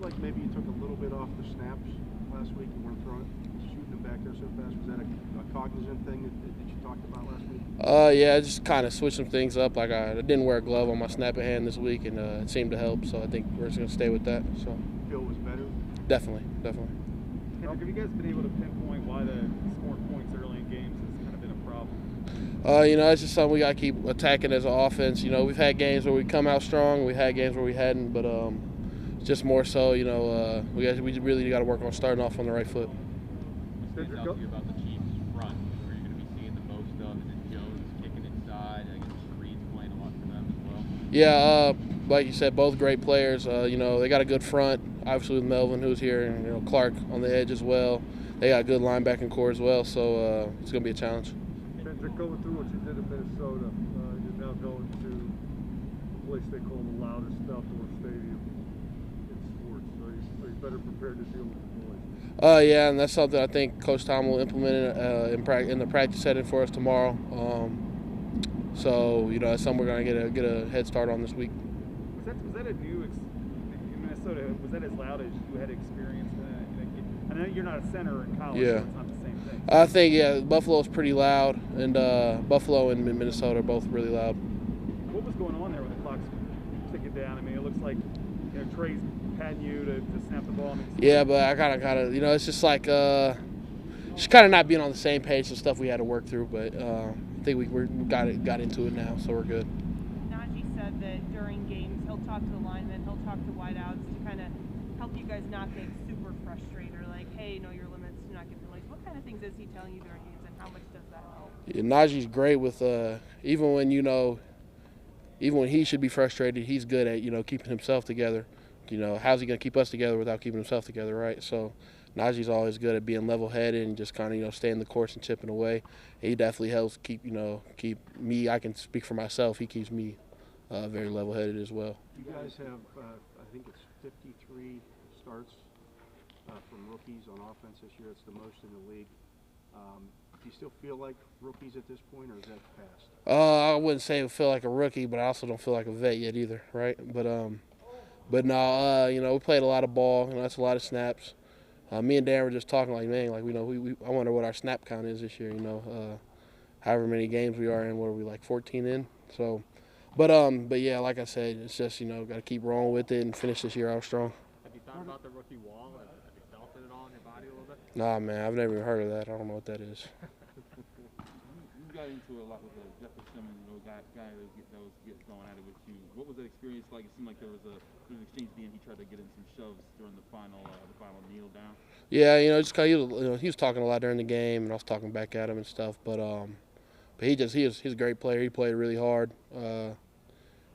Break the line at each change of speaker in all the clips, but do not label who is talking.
like maybe you took a little bit off the snaps last week and weren't shooting them back there so fast. Was that a cognizant thing that you talked about last week?
Yeah, I just kind of switched some things up. Like I didn't wear a glove on my snapping hand this week, and it seemed to help. So I think we're just gonna stay with that. So
Feel it was better?
definitely.
Kendrick, have you guys been able to pinpoint why the scoring points early in games has kind of been a problem?
It's just something we got to keep attacking as an offense. We've had games where we come out strong, we had games where we hadn't, but just more so, we really got to work on starting off on the right foot.
What stands out to you about the Chiefs front? Where you're going to be seeing the most of? Is it Jones kicking inside? I guess Reed's playing a lot for them as well.
Yeah, like you said, both great players. They got a good front, obviously with Melvin, who's here, and Clark on the edge as well. They got a good linebacking core as well, so it's going to be a challenge.
Kendrick, going through what you did in Minnesota, you're now going to a place they call the loudest outdoor stadium in sports. So are you better prepared to deal with the noise?
Yeah, and that's something I think Coach Tom will implement in the practice setting for us tomorrow. So that's something we're going to get a head start on this week.
Was that a new in Minnesota? Was that as loud as you had experienced in a game? I know you're not a center in college,
Yeah.
so it's not the same thing.
I think Buffalo's pretty loud, and Buffalo and Minnesota are both really loud.
What was going on there when the clock's ticking down? I mean, it looks like Trey's patting you to snap the ball.
Yeah, but I kind of it's just like just kind of not being on the same page and stuff we had to work through. But I think we got into it now, so we're good.
Najee said that during games he'll talk to the linemen, he'll talk to wideouts to kind of help you guys not get super frustrated or like, hey, know your limits, do not get penalized. What kind of things is he telling you during games, and how much does that help?
Yeah, Najee's great with even when he should be frustrated, he's good at keeping himself together. How's he going to keep us together without keeping himself together, right? So Najee's always good at being level-headed and just kind of staying the course and chipping away. He definitely helps keep me. I can speak for myself. He keeps me very level-headed as well.
You guys have, I think it's 53 starts from rookies on offense this year. It's the most in the league. Do you still feel like rookies at this point, or is that past?
I wouldn't say I feel like a rookie, but I also don't feel like a vet yet either, right? But no, we played a lot of ball. That's a lot of snaps. Me and Dan were just talking like, man, I wonder what our snap count is this year. However many games we are in, what are we, like 14 in? So, but yeah, like I said, it's just got to keep rolling with it and finish this year out strong.
Have you thought about the rookie wall? Have you felt it at all in your body a little bit?
Nah, man, I've never even heard of that. I don't know what that is.
You got into it a lot with Jeffrey Simmons, guy that was getting going at it with you. What was that experience like? It seemed like there was an exchange at the end. He tried to get in some shoves during the final kneel down.
Yeah, just kind of he was talking a lot during the game, and I was talking back at him and stuff. But he's a great player. He played really hard, and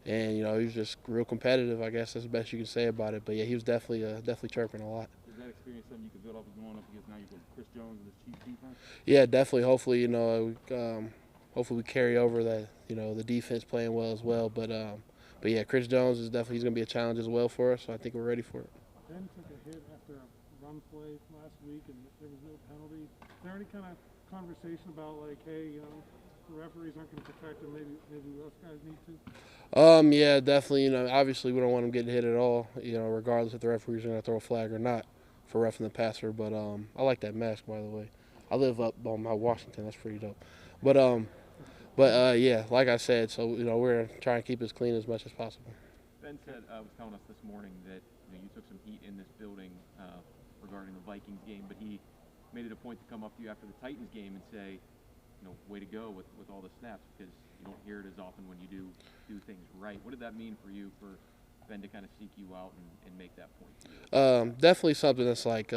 he was just real competitive. I guess that's the best you can say about it. But yeah, he was definitely chirping a lot.
Is that experience something you could build off of going up against now? You got Chris Jones and this Chiefs defense.
Yeah, definitely. Hopefully, hopefully we carry over that. The defense playing well as well. But yeah, Chris Jones is definitely he's going to be a challenge as well for us. So I think we're ready for it.
Ben took a hit after a run play last week, and there was no penalty. Is there any kind of conversation about like, hey, the referees aren't going to protect him? Maybe us guys need to.
Yeah, definitely. Obviously we don't want him getting hit at all. Regardless if the referee's going to throw a flag or not for roughing the passer. But I like that mask, by the way. I live up on my Washington. That's pretty dope. But yeah, like I said, so we're trying to keep as clean as much as possible.
Ben said was telling us this morning that you took some heat in this building regarding the Vikings game, but he made it a point to come up to you after the Titans game and say, way to go with all the snaps, because you don't hear it as often when you do things right. What did that mean for you, for Ben to kind of seek you out and make that point?
Definitely something that's like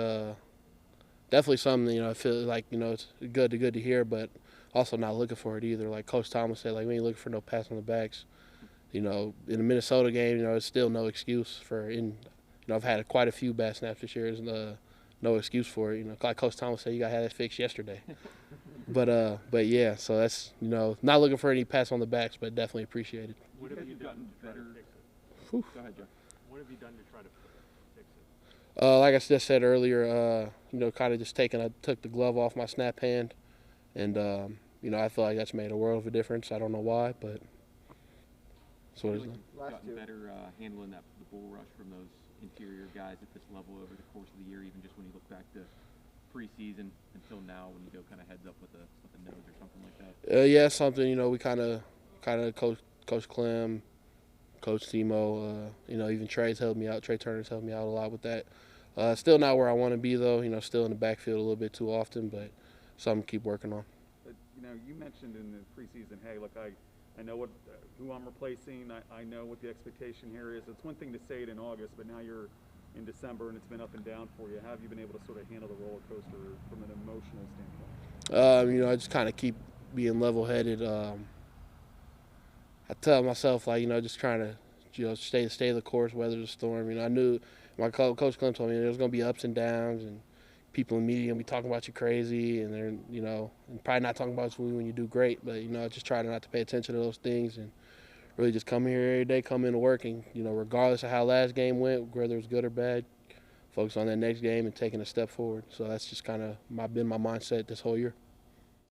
definitely something I feel like it's good to hear, but also not looking for it either. Like Coach Thomas said, we ain't looking for no pass on the backs. In the Minnesota game, it's still no excuse for I've had quite a few bad snaps this year. There's no excuse for it. Like Coach Thomas said, you got to have that fixed yesterday. but yeah, so that's not looking for any pass on the backs, but definitely appreciated.
What have you gotten better?
Whew.
Go ahead, Jeff.
What have you done to try to fix it?
Like I just said earlier, kind of just took the glove off my snap hand, and I feel like that's made a world of a difference. I don't know why, but that's what it is.
Gotten better handling the bull rush from those interior guys at this level over the course of the year, even just when you look back to preseason until now, when you go kind of heads up with a nose or something like that?
Yeah, something, you know, we kind of Coach Clem, Coach Timo, you know, even Trey's helped me out. Trey Turner's helped me out a lot with that. Still not where I want to be, though. You know, still in the backfield a little bit too often, but something to keep working on.
But, you know, you mentioned in the preseason, hey, look, I know what who I'm replacing. I know what the expectation here is. It's one thing to say it in August, but now you're in December and it's been up and down for you. How have you been able to sort of handle the roller coaster from an emotional standpoint?
You know, I just kind of keep being level-headed. I tell myself, like, you know, just trying to, you know, stay the course, weather the storm. You know, I knew my Coach Clem told me there was going to be ups and downs, and people in media going to be talking about you crazy, and they're, you know, and probably not talking about you when you do great. But, you know, just try not to pay attention to those things and really just come here every day, come into work, and, you know, regardless of how last game went, whether it was good or bad, focus on that next game and taking a step forward. So that's just kind of been my mindset this whole year.